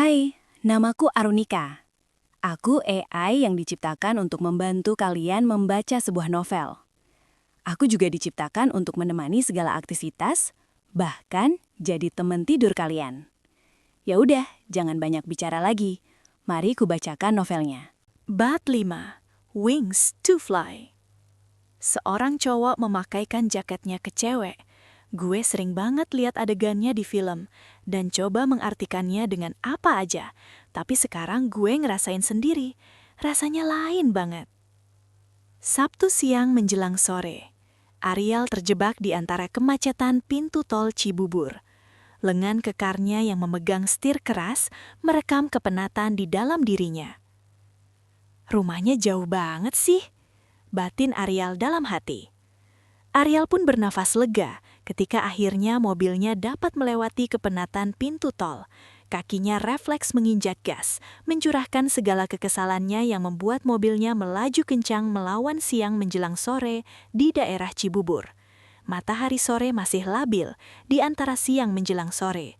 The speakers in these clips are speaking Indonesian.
Hai, namaku Arunika. Aku AI yang diciptakan untuk membantu kalian membaca sebuah novel. Aku juga diciptakan untuk menemani segala aktivitas, bahkan jadi teman tidur kalian. Ya udah, jangan banyak bicara lagi. Mari kubacakan novelnya. Bab 5. Wings to Fly. Seorang cowok memakaikan jaketnya ke cewek. Gue sering banget lihat adegannya di film dan coba mengartikannya dengan apa aja. Tapi sekarang gue ngerasain sendiri. Rasanya lain banget. Sabtu siang menjelang sore. Ariel terjebak di antara kemacetan pintu tol Cibubur. Lengan kekarnya yang memegang setir keras merekam kepenatan di dalam dirinya. Rumahnya jauh banget sih, batin Ariel dalam hati. Ariel pun bernafas lega ketika akhirnya mobilnya dapat melewati kepenatan pintu tol. Kakinya refleks menginjak gas, mencurahkan segala kekesalannya yang membuat mobilnya melaju kencang melawan siang menjelang sore di daerah Cibubur. Matahari sore masih labil di antara siang menjelang sore.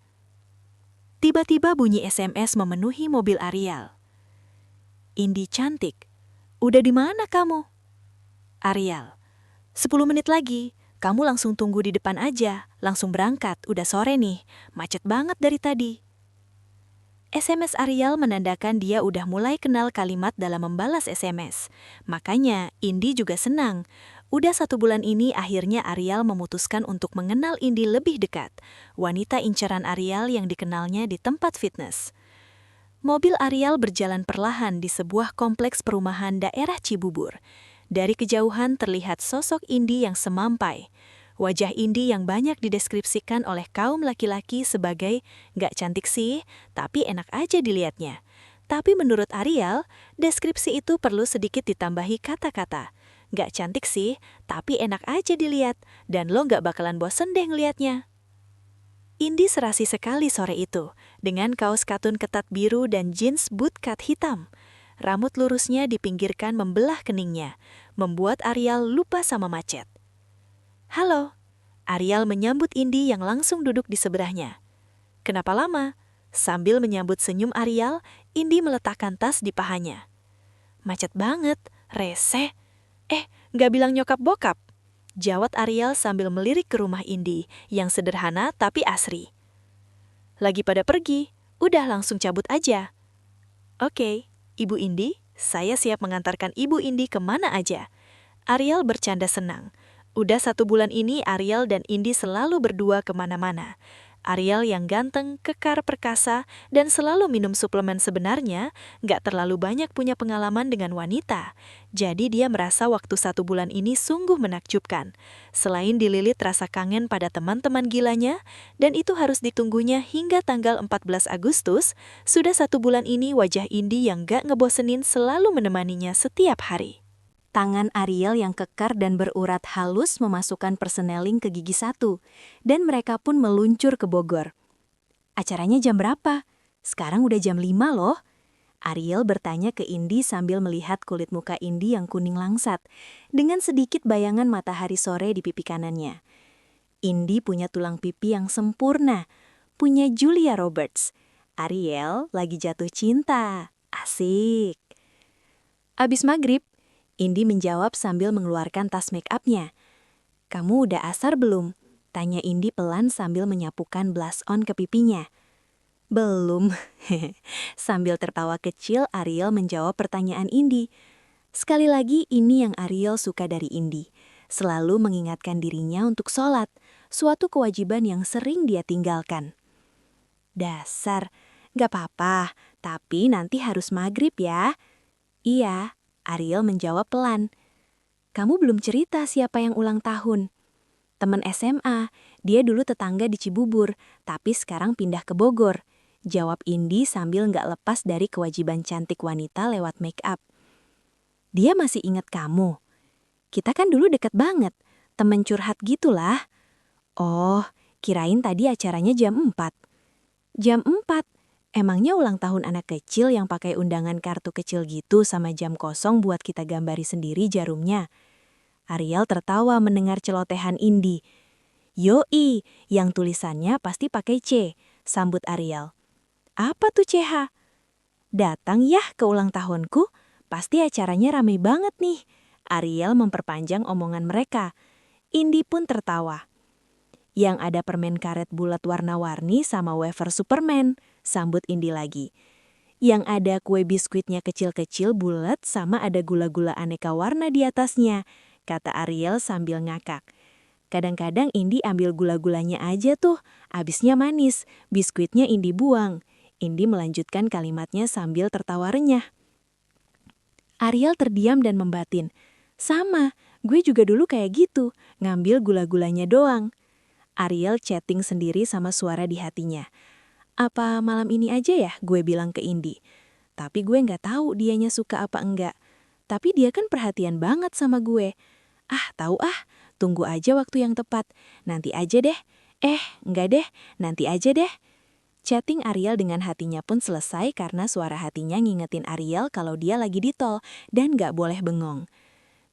Tiba-tiba bunyi SMS memenuhi mobil Ariel. Indi cantik, udah di mana kamu? Ariel, 10 menit lagi, kamu langsung tunggu di depan aja, langsung berangkat, udah sore nih, macet banget dari tadi. SMS Ariel menandakan dia udah mulai kenal kalimat dalam membalas SMS. Makanya, Indi juga senang. Udah 1 bulan ini akhirnya Ariel memutuskan untuk mengenal Indi lebih dekat, wanita incaran Ariel yang dikenalnya di tempat fitness. Mobil Ariel berjalan perlahan di sebuah kompleks perumahan daerah Cibubur. Dari kejauhan terlihat sosok Indi yang semampai. Wajah Indi yang banyak dideskripsikan oleh kaum laki-laki sebagai "nggak cantik sih, tapi enak aja dilihatnya." Tapi menurut Ariel, deskripsi itu perlu sedikit ditambahi kata-kata. "Nggak cantik sih, tapi enak aja dilihat, dan lo nggak bakalan bosen deh ngeliatnya." Indi serasi sekali sore itu, dengan kaos katun ketat biru dan jeans bootcut hitam. Rambut lurusnya dipinggirkan membelah keningnya, membuat Ariel lupa sama macet. "Halo," Ariel menyambut Indi yang langsung duduk di sebelahnya. "Kenapa lama?" Sambil menyambut senyum Ariel, Indi meletakkan tas di pahanya. "Macet banget, rese." Nggak bilang nyokap bokap?" Jawab Ariel sambil melirik ke rumah Indi, yang sederhana tapi asri. "Lagi pada pergi, udah langsung cabut aja." "Oke, Ibu Indi, saya siap mengantarkan Ibu Indi kemana aja." Ariel bercanda senang. Udah 1 bulan ini Ariel dan Indi selalu berdua kemana-mana. Ariel yang ganteng, kekar, perkasa, dan selalu minum suplemen sebenarnya nggak terlalu banyak punya pengalaman dengan wanita. Jadi dia merasa waktu 1 bulan ini sungguh menakjubkan. Selain dililit rasa kangen pada teman-teman gilanya, dan itu harus ditunggunya hingga tanggal 14 Agustus, sudah 1 bulan ini wajah Indi yang nggak ngebosenin selalu menemaninya setiap hari. Tangan Ariel yang kekar dan berurat halus memasukkan perseneling ke gigi 1, dan mereka pun meluncur ke Bogor. "Acaranya jam berapa? Sekarang udah jam 5 loh." Ariel bertanya ke Indi sambil melihat kulit muka Indi yang kuning langsat, dengan sedikit bayangan matahari sore di pipi kanannya. Indi punya tulang pipi yang sempurna, punya Julia Roberts. Ariel lagi jatuh cinta. Asik. Abis maghrib, Indi menjawab sambil mengeluarkan tas make up-nya. "Kamu udah asar belum?" tanya Indi pelan sambil menyapukan blush on ke pipinya. "Belum." Sambil tertawa kecil, Ariel menjawab pertanyaan Indi. Sekali lagi, ini yang Ariel suka dari Indi. Selalu mengingatkan dirinya untuk sholat, suatu kewajiban yang sering dia tinggalkan. "Dasar, gak apa-apa, tapi nanti harus maghrib ya." "Iya," Ariel menjawab pelan. "Kamu belum cerita siapa yang ulang tahun." "Teman SMA, dia dulu tetangga di Cibubur, tapi sekarang pindah ke Bogor," jawab Indi sambil nggak lepas dari kewajiban cantik wanita lewat make up. "Dia masih ingat kamu? Kita kan dulu deket banget, temen curhat gitulah." "Oh, kirain tadi acaranya jam 4. "Jam 4? Emangnya ulang tahun anak kecil yang pakai undangan kartu kecil gitu sama jam kosong buat kita gambari sendiri jarumnya?" Ariel tertawa mendengar celotehan Indi. "Yoi, yang tulisannya pasti pakai C," sambut Ariel. Apa tuh CH? Datang ya ke ulang tahunku, pasti acaranya ramai banget nih. Ariel memperpanjang omongan mereka. Indi pun tertawa. Yang ada permen karet bulat warna-warni sama wafer Superman, sambut Indi lagi. Yang ada kue biskuitnya kecil-kecil bulat sama ada gula-gula aneka warna di atasnya, kata Ariel sambil ngakak. Kadang-kadang Indi ambil gula-gulanya aja tuh, abisnya manis, biskuitnya Indi buang. Indi melanjutkan kalimatnya sambil tertawa renyah. Ariel terdiam dan membatin. Sama, gue juga dulu kayak gitu, ngambil gula-gulanya doang. Ariel chatting sendiri sama suara di hatinya. Apa malam ini aja ya, gue bilang ke Indi. Tapi gue nggak tahu dianya suka apa enggak. Tapi dia kan perhatian banget sama gue. Tahu tunggu aja waktu yang tepat. Nanti aja deh. Enggak deh, nanti aja deh. Chatting Ariel dengan hatinya pun selesai karena suara hatinya ngingetin Ariel kalau dia lagi di tol dan nggak boleh bengong.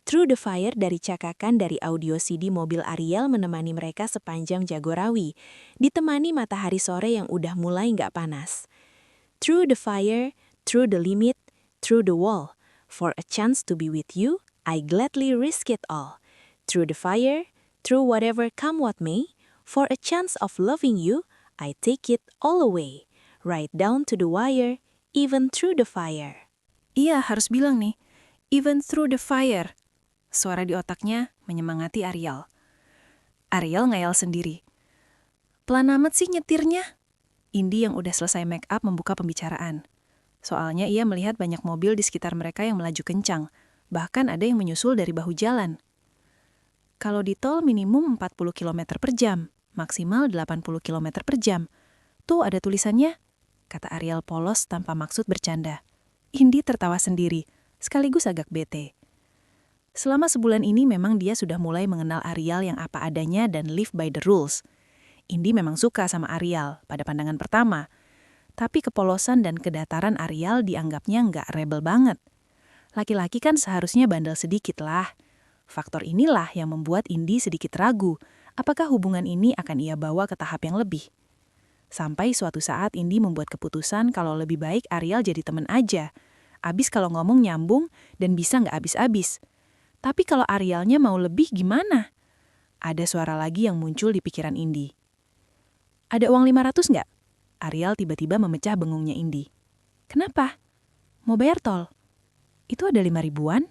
Through the Fire dari cakakan dari audio CD mobil Ariel menemani mereka sepanjang Jagorawi, ditemani matahari sore yang udah mulai nggak panas. Through the fire, through the limit, through the wall, for a chance to be with you, I gladly risk it all. Through the fire, through whatever come what may, for a chance of loving you, I take it all away, right down to the wire, even through the fire. Iya, harus bilang nih, even through the fire. Suara di otaknya menyemangati Ariel. Ariel ngayal sendiri. Pelan amat sih nyetirnya. Indi yang udah selesai make up membuka pembicaraan. Soalnya ia melihat banyak mobil di sekitar mereka yang melaju kencang. Bahkan ada yang menyusul dari bahu jalan. Kalau di tol minimum 40 km per jam, maksimal 80 km per jam. Tuh ada tulisannya, kata Ariel polos tanpa maksud bercanda. Indi tertawa sendiri, sekaligus agak bete. Selama sebulan ini memang dia sudah mulai mengenal Ariel yang apa adanya dan live by the rules. Indi memang suka sama Ariel pada pandangan pertama. Tapi kepolosan dan kedataran Ariel dianggapnya nggak rebel banget. Laki-laki kan seharusnya bandel sedikit lah. Faktor inilah yang membuat Indi sedikit ragu apakah hubungan ini akan ia bawa ke tahap yang lebih. Sampai suatu saat Indi membuat keputusan kalau lebih baik Ariel jadi teman aja. Abis kalau ngomong nyambung dan bisa nggak abis-abis. Tapi kalau Arielnya mau lebih gimana? Ada suara lagi yang muncul di pikiran Indi. Ada uang 500 nggak? Ariel tiba-tiba memecah bengongnya Indi. Kenapa? Mau bayar tol? Itu ada 5 ribuan?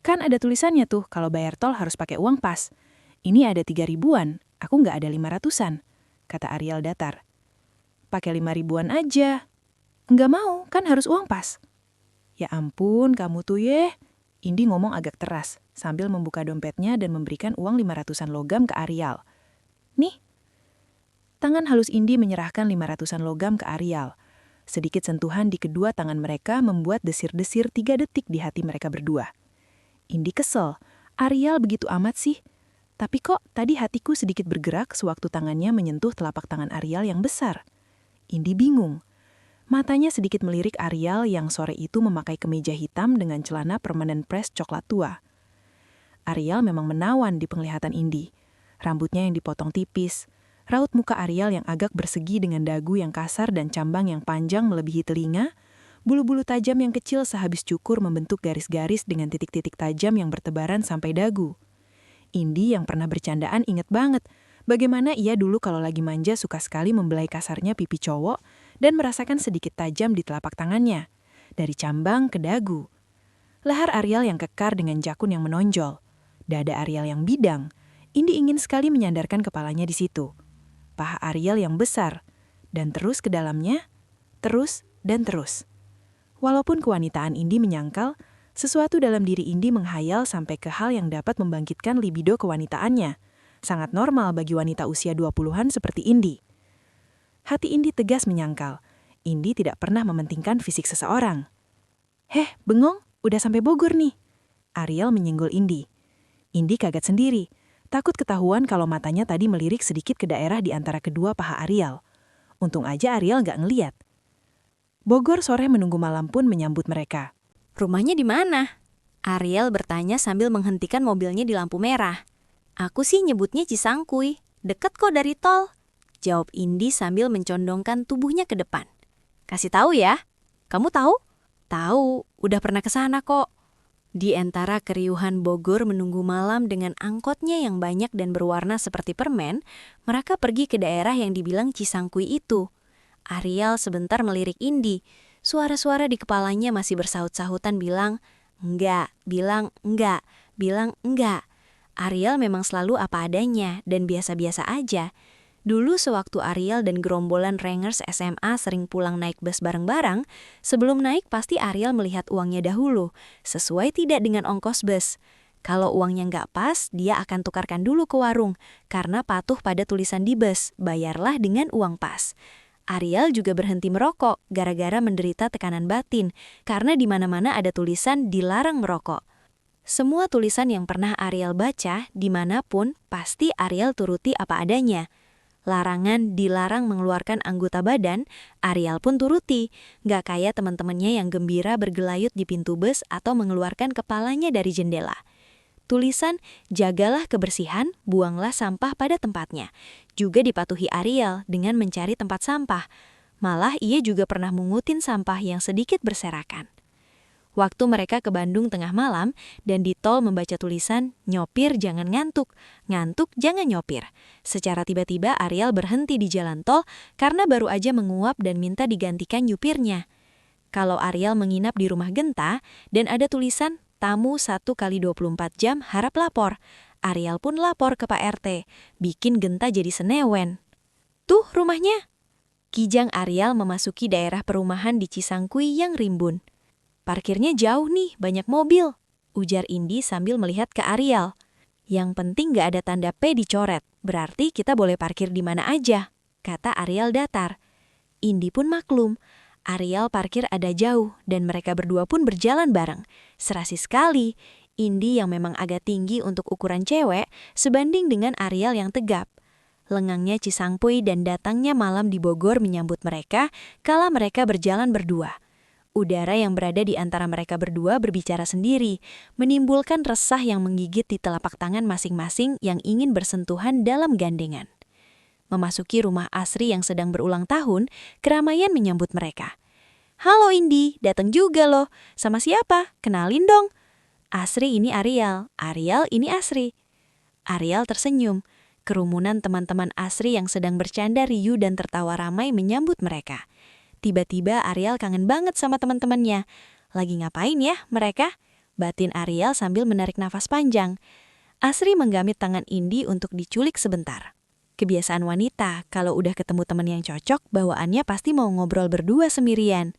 Kan ada tulisannya tuh kalau bayar tol harus pakai uang pas. Ini ada 3 ribuan, aku nggak ada 500-an, kata Ariel datar. Pakai 5 ribuan aja. Nggak mau, kan harus uang pas. Ya ampun, kamu tuh Indi ngomong agak teras, sambil membuka dompetnya dan memberikan uang 500-an logam ke Ariel. Nih. Tangan halus Indi menyerahkan 500-an logam ke Ariel. Sedikit sentuhan di kedua tangan mereka membuat desir-desir 3 detik di hati mereka berdua. Indi kesel, Ariel begitu amat sih. Tapi kok tadi hatiku sedikit bergerak sewaktu tangannya menyentuh telapak tangan Ariel yang besar. Indi bingung. Matanya sedikit melirik Ariel yang sore itu memakai kemeja hitam dengan celana permanent press coklat tua. Ariel memang menawan di penglihatan Indi. Rambutnya yang dipotong tipis, raut muka Ariel yang agak bersegi dengan dagu yang kasar dan cambang yang panjang melebihi telinga, bulu-bulu tajam yang kecil sehabis cukur membentuk garis-garis dengan titik-titik tajam yang bertebaran sampai dagu. Indi yang pernah bercandaan inget banget bagaimana ia dulu kalau lagi manja suka sekali membelai kasarnya pipi cowok dan merasakan sedikit tajam di telapak tangannya, dari cambang ke dagu. Leher Ariel yang kekar dengan jakun yang menonjol, dada Ariel yang bidang, Indi ingin sekali menyandarkan kepalanya di situ. Paha Ariel yang besar, dan terus ke dalamnya, terus dan terus. Walaupun kewanitaan Indi menyangkal, sesuatu dalam diri Indi menghayal sampai ke hal yang dapat membangkitkan libido kewanitaannya. Sangat normal bagi wanita usia 20-an seperti Indi. Hati Indi tegas menyangkal. Indi tidak pernah mementingkan fisik seseorang. Bengong, udah sampai Bogor nih. Ariel menyenggol Indi. Indi kaget sendiri, takut ketahuan kalau matanya tadi melirik sedikit ke daerah di antara kedua paha Ariel. Untung aja Ariel gak ngeliat. Bogor sore menunggu malam pun menyambut mereka. Rumahnya di mana? Ariel bertanya sambil menghentikan mobilnya di lampu merah. Aku sih nyebutnya Cisangkuy, deket kok dari tol. Jawab Indi sambil mencondongkan tubuhnya ke depan. Kasih tahu ya. Kamu tahu? Tahu, udah pernah ke sana kok. Di antara keriuhan Bogor menunggu malam dengan angkotnya yang banyak dan berwarna seperti permen, mereka pergi ke daerah yang dibilang Cisangkui itu. Ariel sebentar melirik Indi. Suara-suara di kepalanya masih bersahut-sahutan bilang, enggak, bilang enggak, bilang enggak. Ariel memang selalu apa adanya dan biasa-biasa aja. Dulu sewaktu Ariel dan gerombolan Rangers SMA sering pulang naik bus bareng-bareng, sebelum naik pasti Ariel melihat uangnya dahulu, sesuai tidak dengan ongkos bus. Kalau uangnya nggak pas, dia akan tukarkan dulu ke warung, karena patuh pada tulisan di bus, bayarlah dengan uang pas. Ariel juga berhenti merokok, gara-gara menderita tekanan batin, karena di mana-mana ada tulisan dilarang merokok. Semua tulisan yang pernah Ariel baca, dimanapun, pasti Ariel turuti apa adanya. Larangan dilarang mengeluarkan anggota badan, Ariel pun turuti. Gak kayak teman-temannya yang gembira bergelayut di pintu bus atau mengeluarkan kepalanya dari jendela. Tulisan, jagalah kebersihan, buanglah sampah pada tempatnya. Juga dipatuhi Ariel dengan mencari tempat sampah. Malah ia juga pernah mengutin sampah yang sedikit berserakan. Waktu mereka ke Bandung tengah malam dan di tol membaca tulisan, nyopir jangan ngantuk, ngantuk jangan nyopir. Secara tiba-tiba Ariel berhenti di jalan tol karena baru aja menguap dan minta digantikan nyupirnya. Kalau Ariel menginap di rumah Genta dan ada tulisan, tamu 1x24 jam harap lapor. Ariel pun lapor ke Pak RT, bikin Genta jadi senewen. Tuh rumahnya. Kijang Ariel memasuki daerah perumahan di Cisangkui yang rimbun. Parkirnya jauh nih, banyak mobil, ujar Indi sambil melihat ke Ariel. Yang penting gak ada tanda P dicoret, berarti kita boleh parkir di mana aja, kata Ariel datar. Indi pun maklum, Ariel parkir ada jauh dan mereka berdua pun berjalan bareng. Serasi sekali, Indi yang memang agak tinggi untuk ukuran cewek sebanding dengan Ariel yang tegap. Lengangnya Cisangkui dan datangnya malam di Bogor menyambut mereka kala mereka berjalan berdua. Udara yang berada di antara mereka berdua berbicara sendiri, menimbulkan resah yang menggigit di telapak tangan masing-masing yang ingin bersentuhan dalam gandengan. Memasuki rumah Asri yang sedang berulang tahun, keramaian menyambut mereka. Halo Indi, datang juga loh. Sama siapa? Kenalin dong. Asri ini Ariel, Ariel ini Asri. Ariel tersenyum. Kerumunan teman-teman Asri yang sedang bercanda riuh dan tertawa ramai menyambut mereka. Tiba-tiba Ariel kangen banget sama teman-temannya. Lagi ngapain ya mereka? Batin Ariel sambil menarik nafas panjang. Asri menggamit tangan Indi untuk diculik sebentar. Kebiasaan wanita, kalau udah ketemu teman yang cocok, bawaannya pasti mau ngobrol berdua sendirian.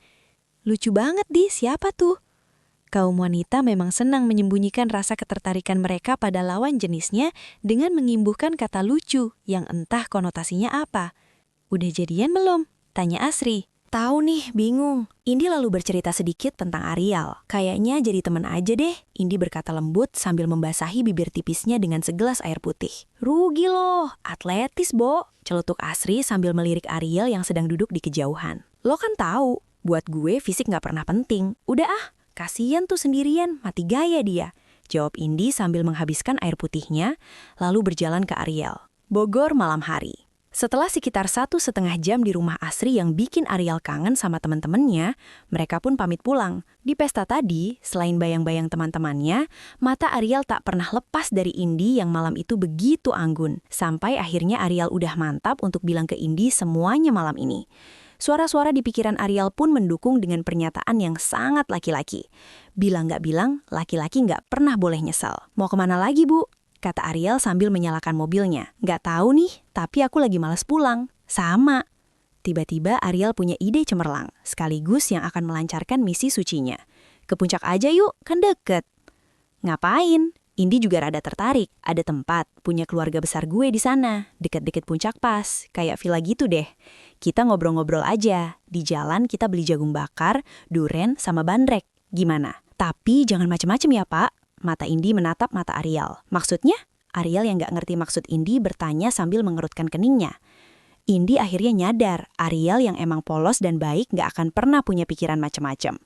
Lucu banget di, siapa tuh? Kaum wanita memang senang menyembunyikan rasa ketertarikan mereka pada lawan jenisnya dengan mengimbuhkan kata lucu yang entah konotasinya apa. Udah jadian belum? Tanya Asri. Tahu nih, bingung. Indi lalu bercerita sedikit tentang Ariel. Kayaknya jadi teman aja deh, Indi berkata lembut sambil membasahi bibir tipisnya dengan segelas air putih. Rugi loh, atletis, Bo. Celutuk Asri sambil melirik Ariel yang sedang duduk di kejauhan. Lo kan tahu, buat gue fisik gak pernah penting. Udah kasian tuh sendirian, mati gaya dia. Jawab Indi sambil menghabiskan air putihnya, lalu berjalan ke Ariel. Bogor malam hari. Setelah sekitar 1,5 jam di rumah Asri yang bikin Ariel kangen sama teman-temannya, mereka pun pamit pulang. Di pesta tadi, selain bayang-bayang teman-temannya, mata Ariel tak pernah lepas dari Indi yang malam itu begitu anggun. Sampai akhirnya Ariel udah mantap untuk bilang ke Indi semuanya malam ini. Suara-suara di pikiran Ariel pun mendukung dengan pernyataan yang sangat laki-laki. Bilang nggak bilang, laki-laki nggak pernah boleh nyesal. Mau kemana lagi, Bu? Kata Ariel sambil menyalakan mobilnya. Nggak tahu nih, tapi aku lagi malas pulang. Sama. Tiba-tiba Ariel punya ide cemerlang, sekaligus yang akan melancarkan misi sucinya. Ke puncak aja yuk, kan deket. Ngapain? Indi juga rada tertarik. Ada tempat, punya keluarga besar gue di sana, deket-deket puncak pas, kayak villa gitu deh. Kita ngobrol-ngobrol aja. Di jalan kita beli jagung bakar, duren, sama bandrek. Gimana? Tapi jangan macem-macem ya, Pak. Mata Indi menatap mata Ariel. Maksudnya? Ariel yang gak ngerti maksud Indi bertanya sambil mengerutkan keningnya. Indi akhirnya nyadar, Ariel yang emang polos dan baik gak akan pernah punya pikiran macam-macam.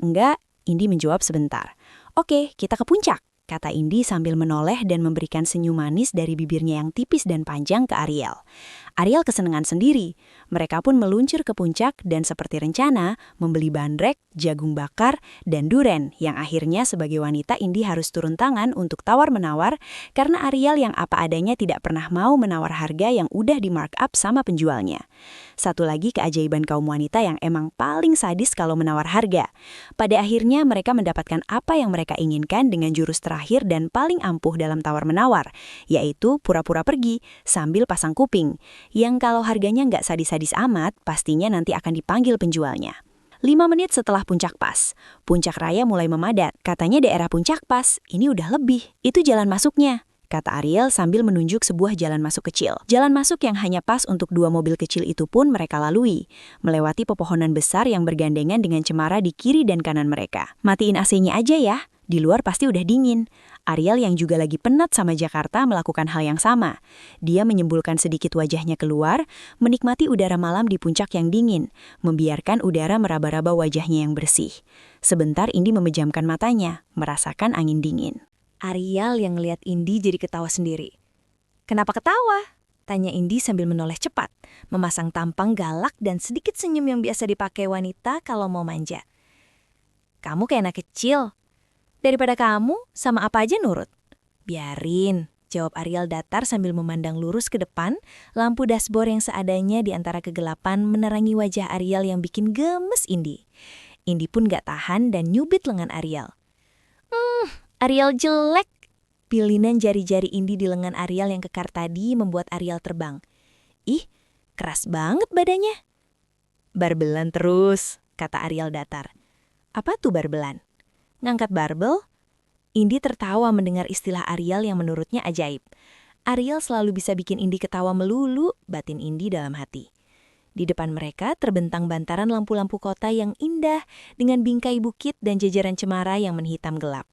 Enggak, Indi menjawab sebentar. Oke, kita ke puncak, kata Indi sambil menoleh dan memberikan senyum manis dari bibirnya yang tipis dan panjang ke Ariel. Ariel kesenangan sendiri. Mereka pun meluncur ke puncak dan seperti rencana, membeli bandrek, jagung bakar, dan duren yang akhirnya sebagai wanita Indi harus turun tangan untuk tawar-menawar karena Ariel yang apa adanya tidak pernah mau menawar harga yang udah di markup sama penjualnya. Satu lagi keajaiban kaum wanita yang emang paling sadis kalau menawar harga. Pada akhirnya mereka mendapatkan apa yang mereka inginkan dengan jurus terakhir dan paling ampuh dalam tawar-menawar, yaitu pura-pura pergi sambil pasang kuping. Yang kalau harganya nggak sadis-sadis amat, pastinya nanti akan dipanggil penjualnya. 5 menit setelah puncak pas, puncak raya mulai memadat. Katanya daerah puncak pas, ini udah lebih. Itu jalan masuknya, kata Ariel sambil menunjuk sebuah jalan masuk kecil. Jalan masuk yang hanya pas untuk 2 mobil kecil itu pun mereka lalui, melewati pepohonan besar yang bergandengan dengan cemara di kiri dan kanan mereka. Matiin AC-nya aja ya, di luar pasti udah dingin. Ariel yang juga lagi penat sama Jakarta melakukan hal yang sama. Dia menyembulkan sedikit wajahnya keluar, menikmati udara malam di puncak yang dingin, membiarkan udara meraba-raba wajahnya yang bersih. Sebentar Indi memejamkan matanya, merasakan angin dingin. Ariel yang ngeliat Indi jadi ketawa sendiri. "Kenapa ketawa?" tanya Indi sambil menoleh cepat, memasang tampang galak dan sedikit senyum yang biasa dipakai wanita kalau mau manja. "Kamu kayak anak kecil. Daripada kamu, sama apa aja nurut." "Biarin," jawab Ariel datar sambil memandang lurus ke depan, lampu dashboard yang seadanya di antara kegelapan menerangi wajah Ariel yang bikin gemes Indi. Indi pun gak tahan dan nyubit lengan Ariel. Ariel jelek." Pilinan jari-jari Indi di lengan Ariel yang kekar tadi membuat Ariel terbang. "Ih, keras banget badannya." "Barbelan terus," kata Ariel datar. "Apa tuh barbelan? Ngangkat barbel?" Indi tertawa mendengar istilah Ariel yang menurutnya ajaib. Ariel selalu bisa bikin Indi ketawa melulu, batin Indi dalam hati. Di depan mereka terbentang bantaran lampu-lampu kota yang indah dengan bingkai bukit dan jajaran cemara yang menghitam gelap.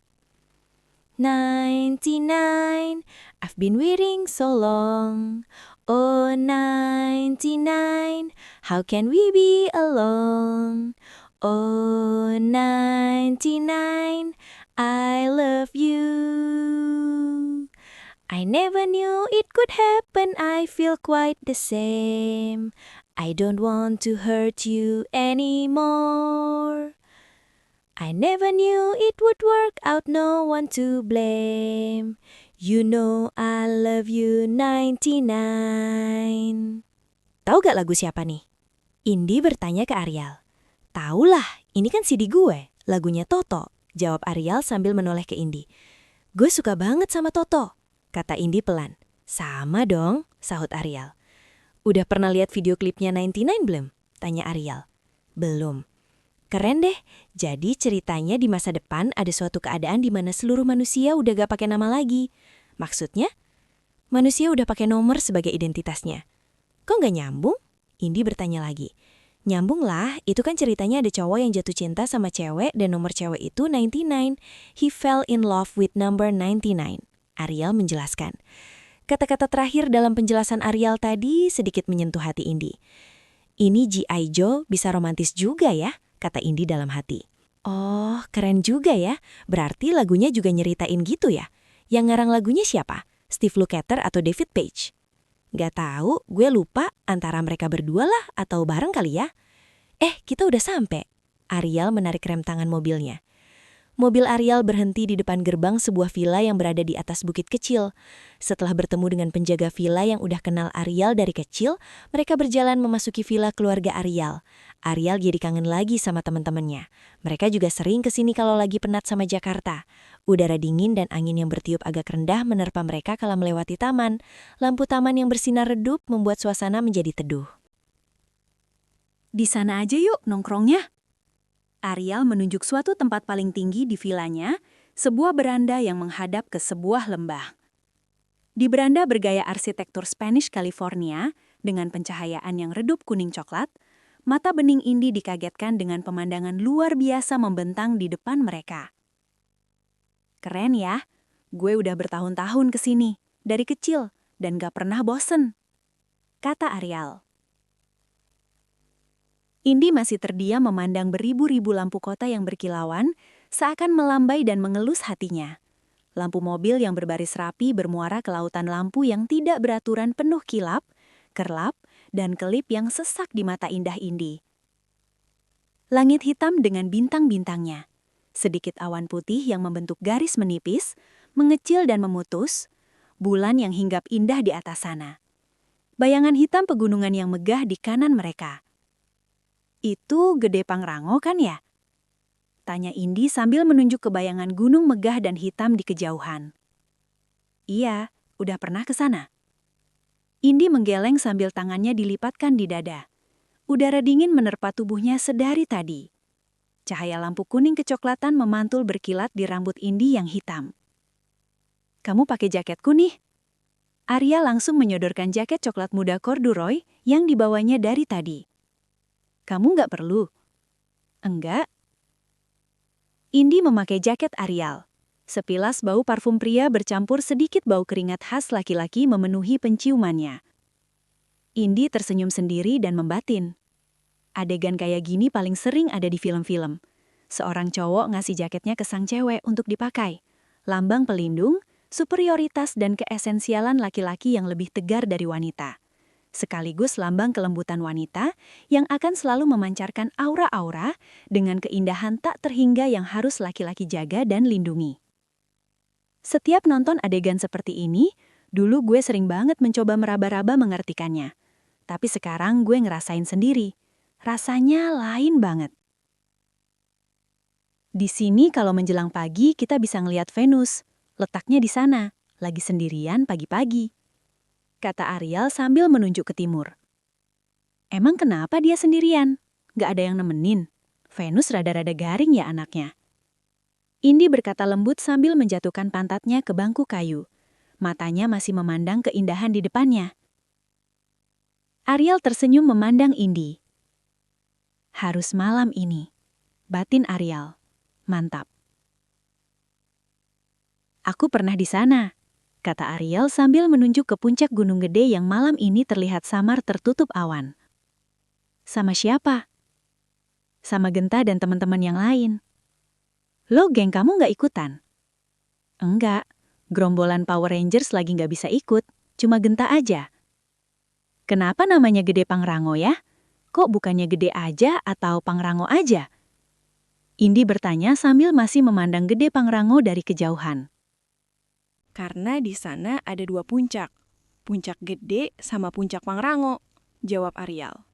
99, I've been waiting so long. Oh 99, how can we be alone? Oh 99, I love you. I never knew it could happen, I feel quite the same. I don't want to hurt you anymore. I never knew it would work out, no one to blame. You know I love you 99. Tahu gak lagu siapa nih? Indi bertanya ke Ariel. "Taulah, ini kan CD gue, lagunya Toto," jawab Ariel sambil menoleh ke Indi. "Gue suka banget sama Toto," kata Indi pelan. "Sama dong," sahut Ariel. "Udah pernah lihat video klipnya 99 belum?" tanya Ariel. "Belum." "Keren deh, jadi ceritanya di masa depan ada suatu keadaan di mana seluruh manusia udah gak pakai nama lagi. Maksudnya? Manusia udah pakai nomor sebagai identitasnya." "Kok gak nyambung?" Indi bertanya lagi. "Nyambung lah, itu kan ceritanya ada cowok yang jatuh cinta sama cewek dan nomor cewek itu 99. He fell in love with number 99. Ariel menjelaskan. Kata-kata terakhir dalam penjelasan Ariel tadi sedikit menyentuh hati Indi. "Ini G.I. Joe bisa romantis juga ya," kata Indi dalam hati. "Oh, keren juga ya. Berarti lagunya juga nyeritain gitu ya. Yang ngarang lagunya siapa? Steve Lukather atau David Page?" "Gak tahu, gue lupa antara mereka berdua lah atau bareng kali ya." Kita udah sampai." Ariel menarik rem tangan mobilnya. Mobil Ariel berhenti di depan gerbang sebuah villa yang berada di atas bukit kecil. Setelah bertemu dengan penjaga villa yang udah kenal Ariel dari kecil, mereka berjalan memasuki villa keluarga Ariel. Ariel jadi kangen lagi sama teman-temannya. Mereka juga sering kesini kalau lagi penat sama Jakarta. Udara dingin dan angin yang bertiup agak rendah menerpa mereka kala melewati taman. Lampu taman yang bersinar redup membuat suasana menjadi teduh. "Di sana aja yuk nongkrongnya." Ariel menunjuk suatu tempat paling tinggi di vilanya, sebuah beranda yang menghadap ke sebuah lembah. Di beranda bergaya arsitektur Spanish California, dengan pencahayaan yang redup kuning coklat, mata bening Indi dikagetkan dengan pemandangan luar biasa membentang di depan mereka. "Keren ya, gue udah bertahun-tahun kesini, dari kecil, dan gak pernah bosen," kata Ariel. Indi masih terdiam memandang beribu-ribu lampu kota yang berkilauan, seakan melambai dan mengelus hatinya. Lampu mobil yang berbaris rapi bermuara ke lautan lampu yang tidak beraturan penuh kilap, kerlap, dan kelip yang sesak di mata indah Indi. Langit hitam dengan bintang-bintangnya. Sedikit awan putih yang membentuk garis menipis, mengecil dan memutus, bulan yang hinggap indah di atas sana. Bayangan hitam pegunungan yang megah di kanan mereka. Itu Gede Pangrango kan ya? Tanya Indi sambil menunjuk ke bayangan gunung megah dan hitam di kejauhan. Iya, udah pernah ke sana. Indi menggeleng sambil tangannya dilipatkan di dada. Udara dingin menerpa tubuhnya sedari tadi. Cahaya lampu kuning kecoklatan memantul berkilat di rambut Indi yang hitam. Kamu pakai jaketku nih. Arya langsung menyodorkan jaket coklat muda corduroy yang dibawanya dari tadi. Kamu nggak perlu. Enggak. Indi memakai jaket Arial. Sepilas bau parfum pria bercampur sedikit bau keringat khas laki-laki memenuhi penciumannya. Indi tersenyum sendiri dan membatin. Adegan kayak gini paling sering ada di film-film. Seorang cowok ngasih jaketnya ke sang cewek untuk dipakai. Lambang pelindung, superioritas dan keesensialan laki-laki yang lebih tegar dari wanita. Sekaligus lambang kelembutan wanita yang akan selalu memancarkan aura-aura dengan keindahan tak terhingga yang harus laki-laki jaga dan lindungi. Setiap nonton adegan seperti ini, dulu gue sering banget mencoba meraba-raba mengartikannya. Tapi sekarang gue ngerasain sendiri. Rasanya lain banget. Di sini kalau menjelang pagi kita bisa ngelihat Venus. Letaknya di sana, lagi sendirian pagi-pagi. Kata Arial sambil menunjuk ke timur. Emang kenapa dia sendirian? Gak ada yang nemenin. Venus rada-rada garing ya anaknya. Indi berkata lembut sambil menjatuhkan pantatnya ke bangku kayu. Matanya masih memandang keindahan di depannya. Arial tersenyum memandang Indi. Harus malam ini. Batin Arial. Mantap. Aku pernah di sana. Kata Arial sambil menunjuk ke puncak gunung gede yang malam ini terlihat samar tertutup awan. Sama siapa? Sama Genta dan teman-teman yang lain. Lo geng kamu nggak ikutan? Enggak, gerombolan Power Rangers lagi nggak bisa ikut, cuma Genta aja. Kenapa namanya Gede Pangrango ya? Kok bukannya Gede aja atau Pangrango aja? Indi bertanya sambil masih memandang Gede Pangrango dari kejauhan. Karena di sana ada 2 puncak. Puncak Gede sama Puncak Pangrango, jawab Arial.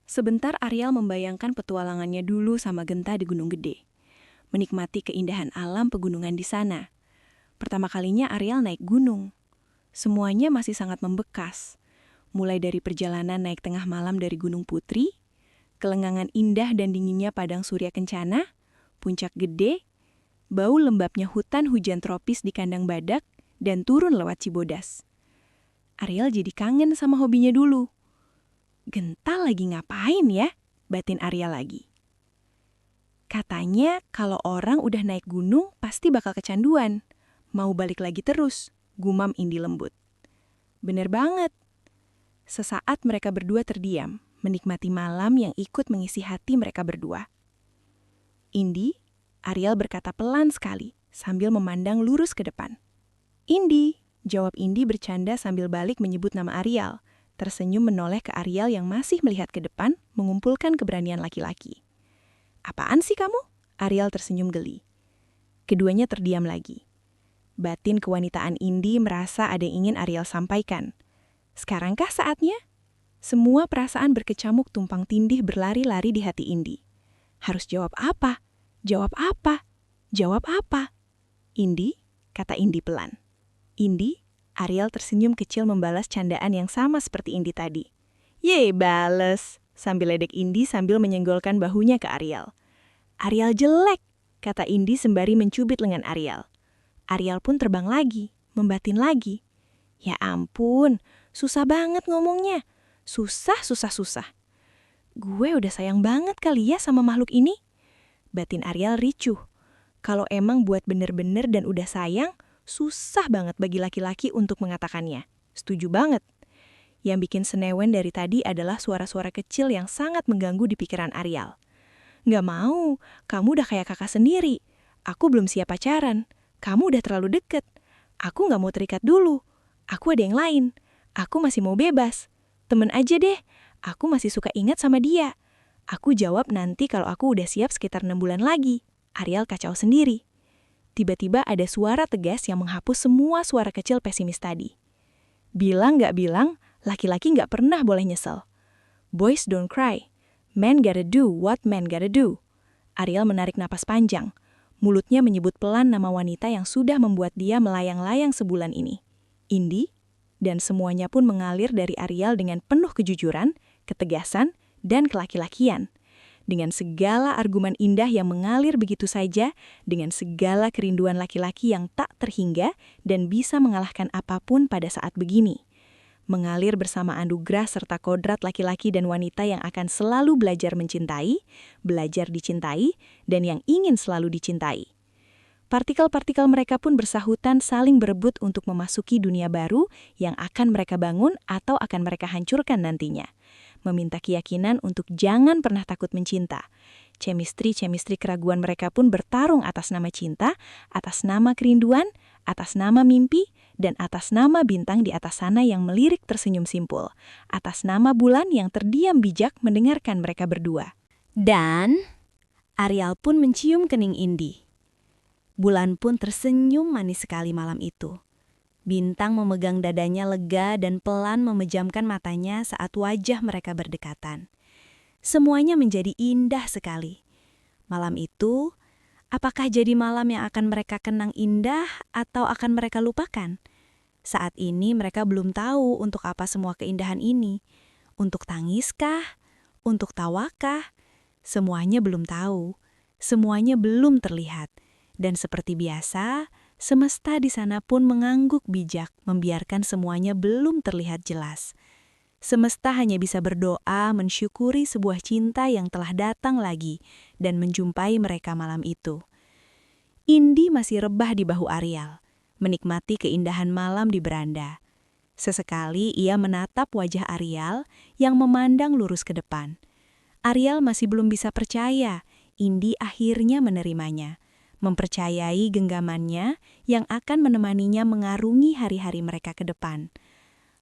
Sebentar Arial membayangkan petualangannya dulu sama Genta di Gunung Gede. Menikmati keindahan alam pegunungan di sana. Pertama kalinya Arial naik gunung. Semuanya masih sangat membekas. Mulai dari perjalanan naik tengah malam dari Gunung Putri, kelenggangan indah dan dinginnya padang Surya Kencana, Puncak Gede, bau lembabnya hutan hujan tropis di kandang badak, dan turun lewat Cibodas. Arial jadi kangen sama hobinya dulu. Genta lagi ngapain ya? Batin Arial lagi. Katanya kalau orang udah naik gunung pasti bakal kecanduan. Mau balik lagi terus, gumam Indi lembut. Bener banget. Sesaat mereka berdua terdiam, menikmati malam yang ikut mengisi hati mereka berdua. Indi, Arial berkata pelan sekali, sambil memandang lurus ke depan. Indi, jawab Indi bercanda sambil balik menyebut nama Arial, tersenyum menoleh ke Arial yang masih melihat ke depan, mengumpulkan keberanian laki-laki. Apaan sih kamu? Arial tersenyum geli. Keduanya terdiam lagi. Batin kewanitaan Indi merasa ada yang ingin Arial sampaikan. Sekarangkah saatnya? Semua perasaan berkecamuk tumpang tindih berlari-lari di hati Indi. Harus jawab apa? Jawab apa? Jawab apa? Indi, kata Indi pelan. Indi, Arial tersenyum kecil membalas candaan yang sama seperti Indi tadi. Yeay, bales, sambil ledek Indi sambil menyenggolkan bahunya ke Arial. Arial jelek, kata Indi sembari mencubit lengan Arial. Arial pun terbang lagi, membatin lagi. Ya ampun, susah banget ngomongnya. Susah. Gue udah sayang banget kali ya sama makhluk ini. Batin Arial ricuh. Kalau emang buat bener-bener dan udah sayang, susah banget bagi laki-laki untuk mengatakannya. Setuju banget. Yang bikin senewen dari tadi adalah suara-suara kecil yang sangat mengganggu di pikiran Arial. Nggak mau, kamu udah kayak kakak sendiri. Aku belum siap pacaran. Kamu udah terlalu deket. Aku nggak mau terikat dulu. Aku ada yang lain. Aku masih mau bebas. Temen aja deh, aku masih suka ingat sama dia. Aku jawab nanti kalau aku udah siap sekitar 6 bulan lagi. Ariel kacau sendiri. Tiba-tiba ada suara tegas yang menghapus semua suara kecil pesimis tadi. Bilang nggak bilang, laki-laki nggak pernah boleh nyesel. Boys don't cry. Men gotta do what men gotta do. Ariel menarik napas panjang. Mulutnya menyebut pelan nama wanita yang sudah membuat dia melayang-layang sebulan ini. Indi, dan semuanya pun mengalir dari Ariel dengan penuh kejujuran, ketegasan, dan kelaki-lakian. Dengan segala argumen indah yang mengalir begitu saja, dengan segala kerinduan laki-laki yang tak terhingga dan bisa mengalahkan apapun pada saat begini. Mengalir bersama anugerah serta kodrat laki-laki dan wanita yang akan selalu belajar mencintai, belajar dicintai, dan yang ingin selalu dicintai. Partikel-partikel mereka pun bersahutan saling berebut untuk memasuki dunia baru yang akan mereka bangun atau akan mereka hancurkan nantinya. Meminta keyakinan untuk jangan pernah takut mencinta. Chemistry keraguan mereka pun bertarung atas nama cinta, atas nama kerinduan, atas nama mimpi, dan atas nama bintang di atas sana yang melirik tersenyum simpul, atas nama bulan yang terdiam bijak mendengarkan mereka berdua. Dan Ariel pun mencium kening Indi. Bulan pun tersenyum manis sekali malam itu. Bintang memegang dadanya lega dan pelan memejamkan matanya saat wajah mereka berdekatan. Semuanya menjadi indah sekali. Malam itu, apakah jadi malam yang akan mereka kenang indah atau akan mereka lupakan? Saat ini mereka belum tahu untuk apa semua keindahan ini. Untuk tangiskah? Untuk tawakah? Semuanya belum tahu. Semuanya belum terlihat. Dan seperti biasa, semesta di sana pun mengangguk bijak, membiarkan semuanya belum terlihat jelas. Semesta hanya bisa berdoa mensyukuri sebuah cinta yang telah datang lagi dan menjumpai mereka malam itu. Indi masih rebah di bahu Ariel, menikmati keindahan malam di beranda. Sesekali ia menatap wajah Ariel yang memandang lurus ke depan. Ariel masih belum bisa percaya, Indi akhirnya menerimanya. Mempercayai genggamannya yang akan menemaninya mengarungi hari-hari mereka ke depan.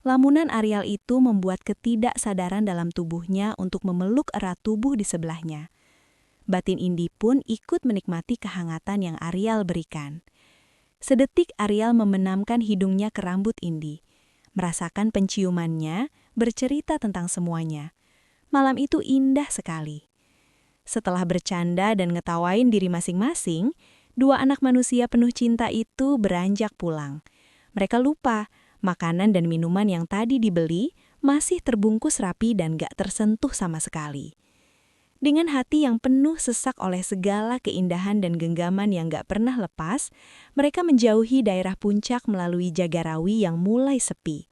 Lamunan Ariel itu membuat ketidaksadaran dalam tubuhnya untuk memeluk erat tubuh di sebelahnya. Batin Indi pun ikut menikmati kehangatan yang Ariel berikan. Sedetik Ariel memenamkan hidungnya ke rambut Indi, merasakan penciumannya, bercerita tentang semuanya. Malam itu indah sekali. Setelah bercanda dan ngetawain diri masing-masing, dua anak manusia penuh cinta itu beranjak pulang. Mereka lupa, makanan dan minuman yang tadi dibeli masih terbungkus rapi dan gak tersentuh sama sekali. Dengan hati yang penuh sesak oleh segala keindahan dan genggaman yang gak pernah lepas, mereka menjauhi daerah puncak melalui Jagarawi yang mulai sepi.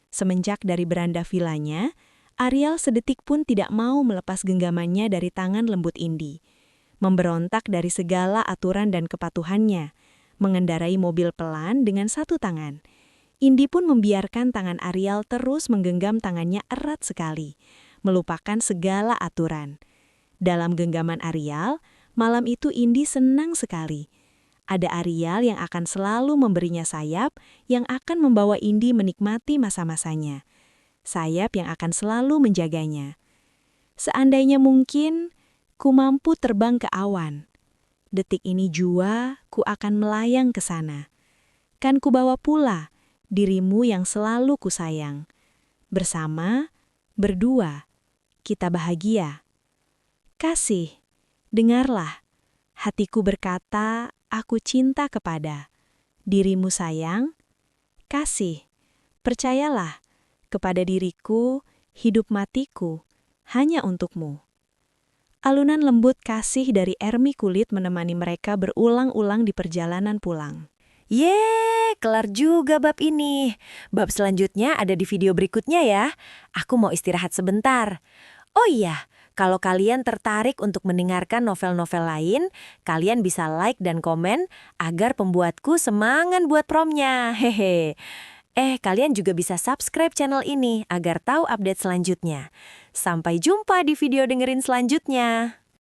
Semenjak dari beranda vilanya, Ariel sedetik pun tidak mau melepas genggamannya dari tangan lembut Indi. Memberontak dari segala aturan dan kepatuhannya, mengendarai mobil pelan dengan satu tangan. Indi pun membiarkan tangan Ariel terus menggenggam tangannya erat sekali, melupakan segala aturan. Dalam genggaman Ariel, malam itu Indi senang sekali. Ada Ariel yang akan selalu memberinya sayap, yang akan membawa Indi menikmati masa-masanya. Sayap yang akan selalu menjaganya. Seandainya mungkin, ku mampu terbang ke awan. Detik ini jua, ku akan melayang ke sana. Kan ku bawa pula dirimu yang selalu ku sayang. Bersama, berdua, kita bahagia. Kasih, dengarlah. Hatiku berkata, aku cinta kepada dirimu sayang. Kasih, percayalah. Kepada diriku, hidup matiku, hanya untukmu. Alunan lembut kasih dari Ermi Kulit menemani mereka berulang-ulang di perjalanan pulang. Yeay, kelar juga bab ini. Bab selanjutnya ada di video berikutnya ya. Aku mau istirahat sebentar. Oh iya, kalau kalian tertarik untuk mendengarkan novel-novel lain, kalian bisa like dan komen agar pembuatku semangat buat promnya. Hehe. Kalian juga bisa subscribe channel ini agar tahu update selanjutnya. Sampai jumpa di video dengerin selanjutnya.